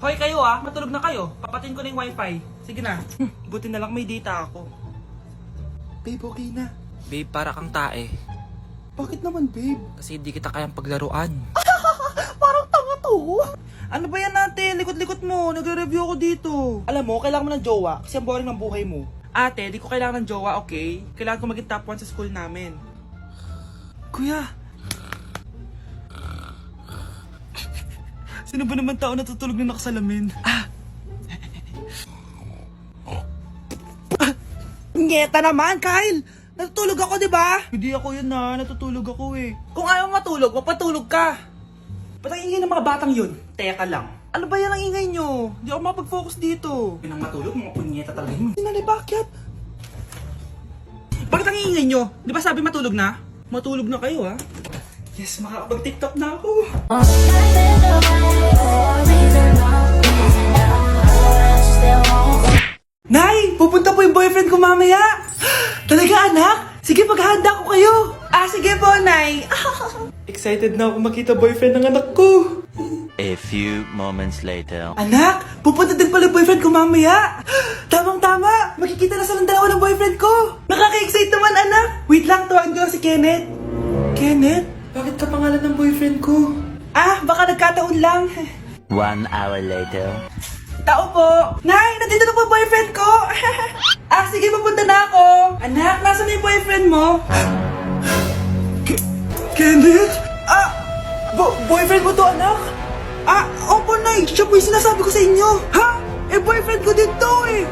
Hoy kayo matulog na kayo. Papatin ko na yung wifi. Sige na. Buti na lang may data ako. Babe, okay na. Babe, para kang tae. Bakit naman, babe? Kasi hindi kita kayang paglaruan. Parang tanga to. Ano ba yan ate? Likot-likot mo. Nagre-review ako dito. Alam mo, kailangan mo ng jowa kasi ang boring ng buhay mo. Ate, di ko kailangan ng jowa, okay? Kailangan ko maging top 1 sa school namin. Kuya! Sino ba naman tao natutulog na nakasalamin? Ngeta naman, Kyle! Natutulog ako, di ba? Hindi ako yun natutulog ako eh. Kung ayaw matulog, mapatulog ka. Ba't ang ingay ng mga batang yun? Teka lang. Ano ba yan ang ingay nyo? Hindi ako mapag-focus dito. Pinang matulog, mga punyeta talaga yun. Sinali, bakit? Bakit ang ingay nyo? Di ba sabi matulog na? Matulog na kayo Yes, makakapag-tiktok na ako. Nay! Pupunta po yung boyfriend ko mamaya! Talaga anak? Sige, paghahanda ko kayo! Sige po, Nay! Excited na ako makita boyfriend ng anak ko! A few moments later. Anak! Pupunta din pala yung boyfriend ko mamaya! Tamang-tama! Makikita na silang dalawa ng boyfriend ko! Nakaka-excite naman, anak! Wait lang, tuwan ko si Kenneth. Kenneth? Bakit ka pangalan ng boyfriend ko? Baka nagkataon lang. 1 hour later. Tao po! Nay! Nandito na po ang boyfriend ko! Sige, pupunta na ako! Anak, nasa na yung boyfriend mo? Kenneth? Boyfriend mo to, anak? Opo, Nay! Siya po yung sinasabi ko sa inyo! Boyfriend ko din to eh!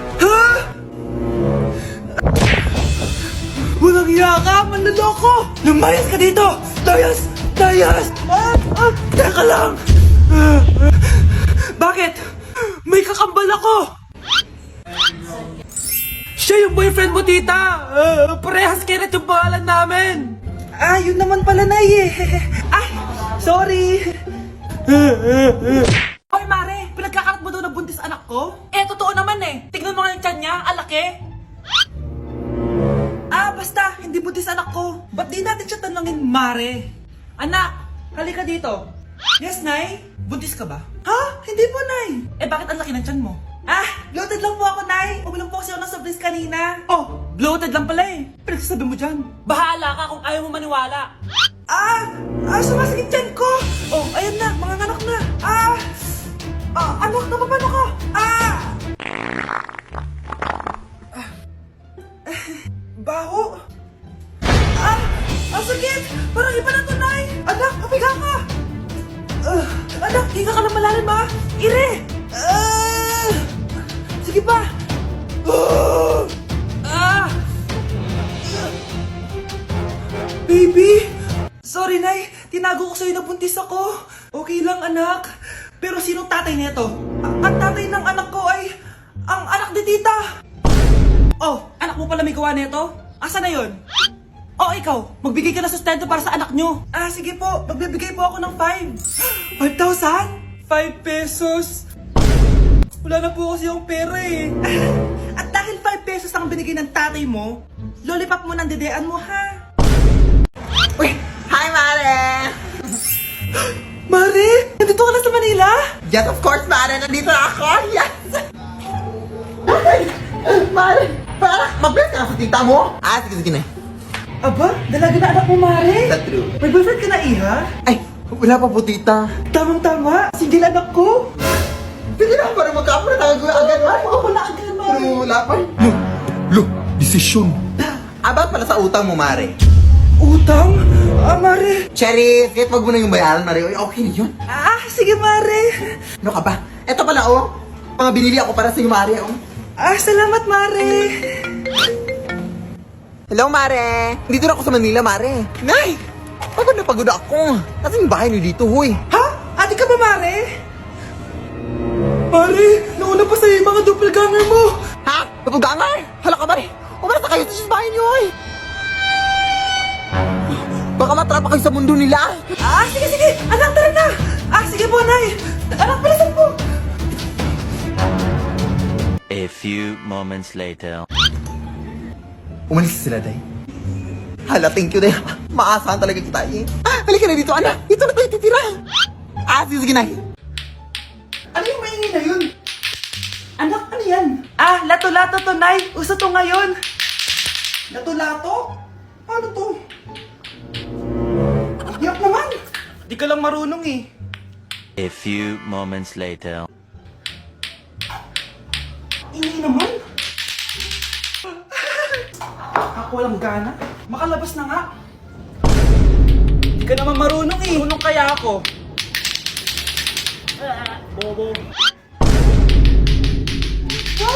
Walang iya ka! Manloloko! Lumayas ka dito! Layas! Layas! Teka lang! Bakit? May kakambal ako! Siya yung boyfriend mo, tita! Parehas Kenneth yung pangalan namin! Yun naman pala, Nay eh! Sorry! Hoy, Mare! Pinagkakarat mo daw na buntis anak ko? Totoo naman eh! Tignan mo nga yung tiyan niya, alaki! Basta! Hindi buntis anak ko! Ba't di natin siya tanongin, Mare? Anak! Halika dito! Yes, Nay? Buntis ka ba? Hindi po, Nay! Bakit ang laki ng tiyan mo? Bloated lang po ako, Nay! Uminom po kasi ako ng soft drinks kanina. Bloated lang pala eh! Pinagsasabi mo dyan? Bahala ka kung ayaw mo maniwala! Sumasakit tiyan ko! Ayan na! Mga anak na! Anak, napapano ko! Baho! Ang sakit! Parang iba na to, Nay! Anak, papiga ka! Anak, higa ka lang malalim, Ire! Sige pa! Baby! Sorry, Nay. Tinago ko sa'yo na buntis ako. Okay lang, anak. Pero sinong tatay nito? Ang tatay ng anak ko ay ang anak ni tita. Anak mo pala may gawa nito? Asa na yun? Ikaw, magbigay ka na sustento para sa anak nyo. Sige po. Magbibigay po ako ng 5. 5,000? 5 pesos? Wala na po kasi yung pera eh. At dahil 5 pesos ang binigay ng tatay mo, lollipop mo ng dedean mo, ha? Uy! Hi, Mare! Mare! Nandito ka na sa Manila? Yes, of course, Mare! Nandito na ako! Yes! Mare! Para mabilis ka na sa tita mo! Sige na. Aba, dalaga na anak mo, Mare. That's true. May boyfriend ka na, Iha? Wala pa po, tita. Tamang-tama, single anak ko. Sige na, para magkapura tayo agad, Mare. Wala agad, Mare. Pero wala pa. Desisyon. Ba't pala sa utang mo, Mare? Utang? Mare. Cherry, kahit wag mo na yung bayaran, Mare. Okay na yun. Sige, Mare. Ano ka ba? Eto pala, mga binili ako para sa iyo, Mare, Salamat, Mare. Hello, Mare. Dito na ako sa Manila, Mare. Nay! Pagod na pagod ako. Kasi yung bahay niyo dito, huy. Ate ka ba, Mare? Mare, nauna pa sa'yo yung mga doppelganger mo. Napugangar? Hala ka, Mare. Umalas na kayo sa bahay niyo, huy. Baka matrapa kayo sa mundo nila. Sige. Anak, tara na. Sige po, Nay. Anak, palisan po. A few moments later. Umalis sila, Day. Hala, thank you, Day. Maasahan talaga kita, Halika na dito, anak. Dito na tayo titira. Sige na. Ano yung maingay na yun? Anak, ano yan? Ah, lato-lato to, Nay. Uso to ngayon. Lato-lato? Ano to? Yak naman. Di ka lang marunong eh. A few moments later. Ingay naman. Ako walang gana. Makalabas na nga. Di ka naman marunong eh. Marunong kaya ako. Bobo. Wow,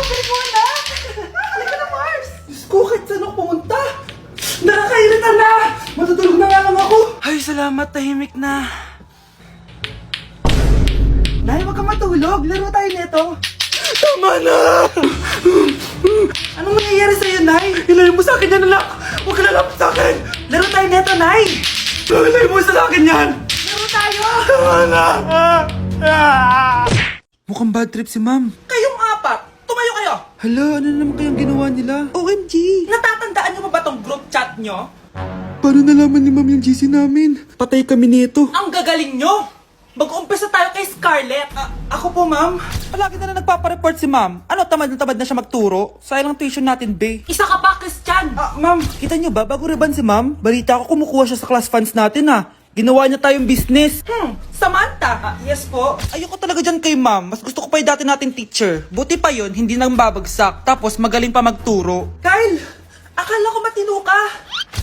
galing mo na! Halika na, Mars! Diyos ko, kahit saan ako pumunta! Nakakairita na! Matutulog na nga lang ako! Ay, salamat, tahimik na. Nay, wag kang matulog. Laro tayo nito. Tama na! Anong nangyayari sa'yo, Nay? Ilayo mo sa akin yan, anak! Huwag ka lalapit sa akin! Laro tayo neto, Nay! Ilayo mo sa akin yan! Laro tayo! Tama na! Mukhang bad trip si Ma'am. Kayong apat! Tumayo kayo! Hala, ano naman kayang ginawa nila? OMG! Natatandaan niyo ba tong group chat nyo? Paano nalaman ni Ma'am yung GC namin? Patay kami nito. Ang gagaling nyo! Mag-uumpisa tayo kay Scarlett. Ako po, Ma'am. Palagi na nagpapareport si Ma'am. Ano, tamad na siya magturo? Sayang lang tuition natin, be. Isa ka pa, Christian! Ma'am, kita niyo ba, bago reban si Ma'am, balita ko kumukuha siya sa class funds natin, Ginawa niya tayong business. Samantha! Yes po. Ayoko talaga dyan kay Ma'am. Mas gusto ko pa yung dati nating teacher. Buti pa yun, hindi nang babagsak. Tapos magaling pa magturo. Kyle! Akala ko matino ka.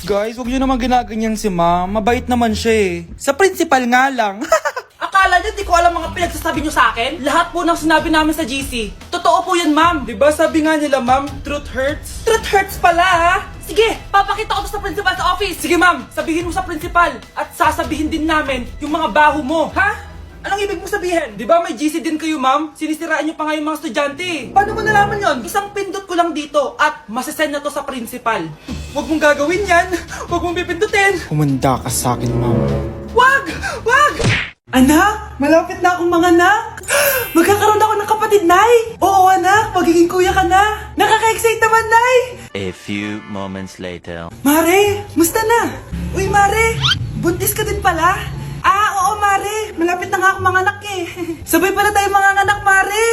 Guys, huwag niyo naman ginaganyan si Ma'am. Mabait naman siya eh. Sa principal nga lang. Akala niyo di ko alam mga pinagsasabi niyo sa akin? Lahat po ng sinabi namin sa GC. Totoo po yan, Ma'am. Diba sabi nga nila, Ma'am, truth hurts? Truth hurts pala, ha? Sige, papakita ko to sa principal sa office. Sige, Ma'am, sabihin mo sa principal. At sasabihin din namin yung mga baho mo, ha? Anong ibig mo sabihin? Di ba may GC din kayo, Ma'am? Sinisiraan niyo pa nga yung mga estudyante. Paano mo nalaman yon? Isang pindot ko lang dito at masasend na to sa principal. Huwag mong gagawin yan. Huwag mong pipindutin. Humanda ka sa akin, Ma'am. Wag! Wag! Anak, malapit na akong mga anak. Magkakaroon ako ng kapatid, Nay. Oo, anak, magiging kuya ka na. Nakaka-excite naman, Nay. A few moments later. Mare, musta na? Uy, Mare, buntis ka din pala? Oo, Mare, malapit na nga akong mga anak eh. Sabay pala tayo mga anak, Mare.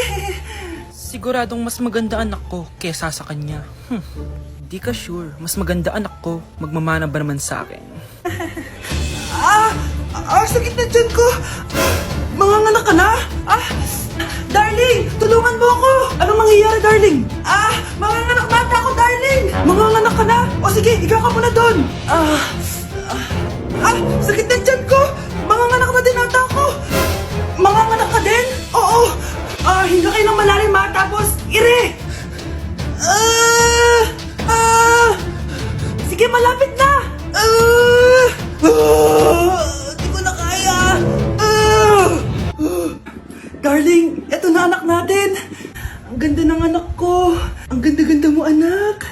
Siguradong mas maganda anak ko kesa sa kanya. Di ka sure, mas maganda anak ko. Magmamana ba naman sa akin? Sakit na dyan ko. Manganganak ka na? Darling, tulungan mo ako. Anong mangyayari, darling? Manganganak bata ako, darling. Manganganak ka na? O sige, ikaw ka muna doon. Sakit na dyan ko. Manganganak na din ata ako. Manganganak ka din? Oo. Hinga kayo ng malalim, tapos ire. Sige, malapit na. Di ko na kaya. Darling, eto na anak natin. Ang ganda ng anak ko. Ang ganda-ganda mo, anak.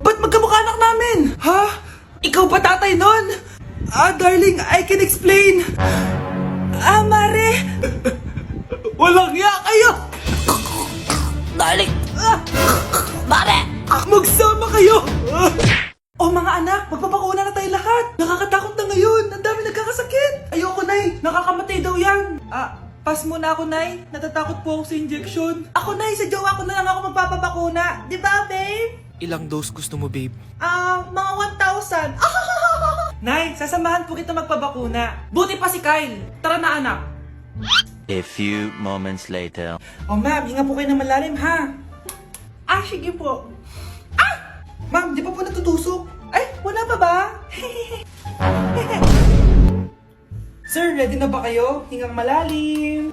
Ba't magkamukha anak namin? Ha? Ikaw ba tatay nun? Darling, I can explain. Mare. Walang iya kayo. Darling. Mare. Magsama kayo. Mga anak, magpapakuna na tayo lahat. Nakakatakot na ngayon. Ang dami nagkakasakit. Ayoko, Nay. Nakakamatay daw yan. Pass muna ako, Nay. Natatakot po ako sa injection. Ako, Nay. Sa jowa ko na lang ako magpapabakuna. Di ba, babe? Ilang dose gusto mo, babe? Mga 1,000. Nay, sasamahan po kita magpabakuna. Buti pa si Kyle. Tara na, anak. A few moments later. Ma'am, hinga po kayo ng malalim, ha? Sige po. Ma'am, di pa po natutusok? Ay, wala pa ba? Sir, ready na ba kayo? Hingang malalim.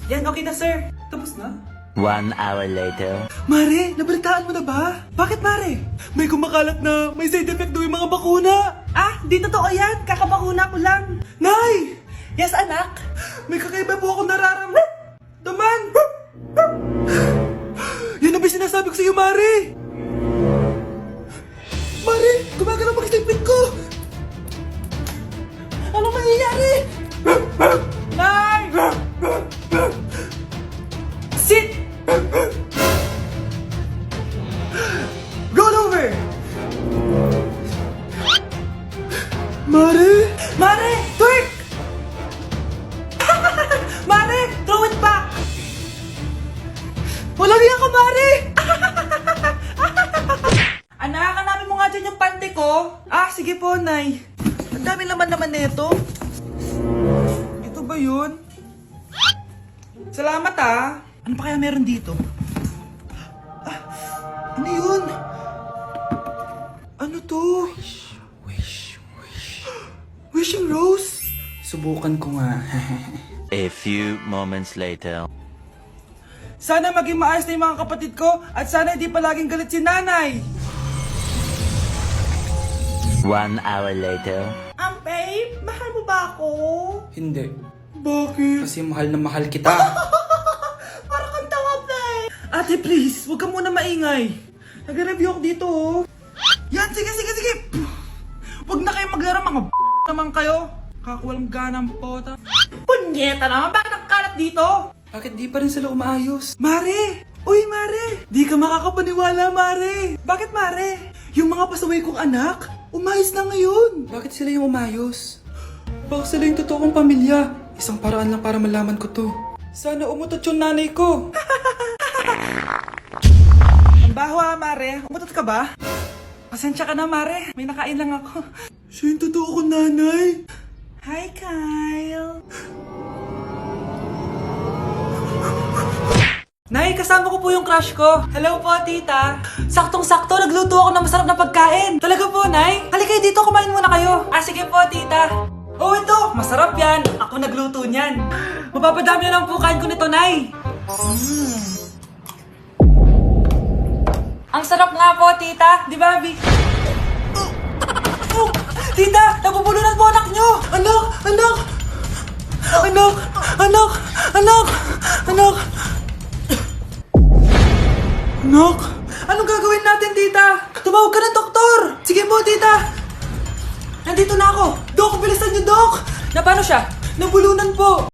Yan, okay na, sir. Tapos na? 1 hour later. Mare, nabalitaan mo na ba? Bakit, Mare? May kumakalat na may side effect daw yung mga bakuna. Di totoo yan. Kakabakuna ko lang. Nay! Yes, anak? May kakaiba po ako nararamdaman. Yan ang ba sinasabi ko sa'yo, Mare? Mare, gumagalaw mag-stipit ko. Ano mangyayari? Nay! Sit! Roll over! Mare, twerk! Mare, throw it back! Walang yan ka, Mare! Anak, hanapin mo nga dyan yung pante ko. Ah, sige po, Nay. Ang dami naman nito. Ito ba yun? Salamat ah. Ano pa kaya meron dito? Ah, ano yun? Ano to? Wishing Rose? Subukan ko nga. A few moments later. Sana maging maayos na yung mga kapatid ko at sana hindi palaging galit si nanay. 1 hour later. Babe, mahal mo ba ako? Hindi. Bakit? Kasi mahal na mahal kita. Parang kang tawa, babe. Ate, please, huwag ka muna maingay. Nag-review ako dito, oh. Yan, sige. Huwag na kayo maglaro, mga naman kayo. Kakawalang ganang pota. Punyeta naman, bakit ang kalat dito? Bakit di pa rin sila umaayos? Mare! Uy, Mare! Di ka makakapaniwala, Mare! Bakit, Mare? Yung mga pasaway kong anak, umayos na ngayon. Bakit sila yung umayos? Baka sila yung totoo kong pamilya. Isang paraan lang para malaman ko to. Sana umutot yung nanay ko. Ang baho, Mare. Umutot ka ba? Pasensya ka na, Mare. May nakain lang ako. Siya yung totoo kong nanay. Hi, Kyle. Nay, kasama ko po yung crush ko. Hello po, tita. Saktong-sakto, nagluto ako ng masarap na pagkain. Talaga po, Nay? Halika dito, kumain muna kayo. Ah, sige po, tita. Oh, ito, masarap yan. Ako nagluto niyan. Mapapadami na lang po kain ko nito, Nay. Ang sarap nga po, tita. Di ba, Vic? Tita, nabubulunan po anak nyo. Anak! Anak! Anong gagawin natin, tita? Tumawag ka ng doktor! Sige po, tita! Nandito na ako! Dok, bilisan niyo, Dok! Na paano siya? Nabulunan po!